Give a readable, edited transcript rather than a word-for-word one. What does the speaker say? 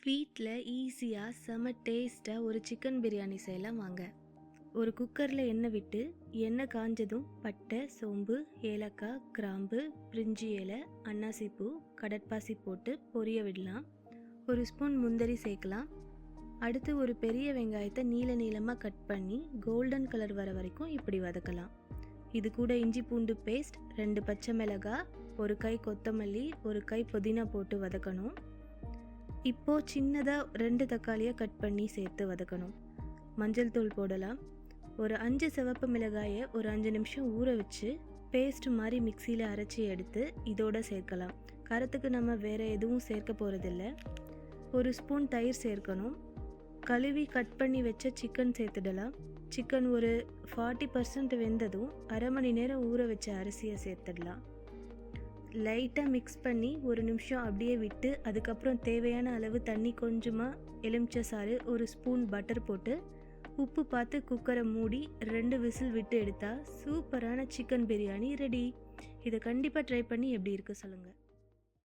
வீட்டில் ஈஸியாக செம டேஸ்ட்டாக ஒரு சிக்கன் பிரியாணி செய்யலாம் வாங்க. ஒரு குக்கரில் எண்ணெய் விட்டு எண்ணெய் காஞ்சதும் பட்டை, சோம்பு, ஏலக்காய், கிராம்பு, பிரிஞ்சி இலை, அன்னாசிப்பூ, கடற்பாசி போட்டு பொரிய விடலாம். ஒரு ஸ்பூன் முந்திரி சேர்க்கலாம். அடுத்து ஒரு பெரிய வெங்காயத்தை நீல நீளமாக கட் பண்ணி கோல்டன் கலர் வர வரைக்கும் இப்படி வதக்கலாம். இது கூட இஞ்சி பூண்டு பேஸ்ட், 2 பச்சை மிளகாய், ஒரு கை கொத்தமல்லி, ஒரு கை புதினா போட்டு வதக்கணும். இப்போது சின்னதாக 2 தக்காளியை கட் பண்ணி சேர்த்து வதக்கணும். மஞ்சள் தூள் போடலாம். ஒரு 5 சிவப்பு மிளகாயை ஒரு 5 நிமிஷம் ஊற வச்சு பேஸ்ட் மாதிரி மிக்சியில் அரைச்சி எடுத்து இதோட சேர்க்கலாம். காரத்துக்கு நம்ம வேறு எதுவும் சேர்க்க போகிறதில்ல. ஒரு ஸ்பூன் தயிர் சேர்க்கணும். கழுவி கட் பண்ணி வச்ச சிக்கன் சேர்த்துடலாம். சிக்கன் ஒரு 40% வெந்ததும் அரை மணி நேரம் ஊற வச்ச அரிசியை சேர்த்துடலாம். லைட்டாக மிக்ஸ் பண்ணி ஒரு நிமிஷம் அப்படியே விட்டு அதுக்கப்புறம் தேவையான அளவு தண்ணி, கொஞ்சமாக எலுமிச்சை சாறு, ஒரு ஸ்பூன் பட்டர் போட்டு உப்பு பார்த்து குக்கரை மூடி 2 விசில் விட்டு எடுத்தால் சூப்பரான சிக்கன் பிரியாணி ரெடி. இதை கண்டிப்பாக ட்ரை பண்ணி எப்படி இருக்குது சொல்லுங்கள்.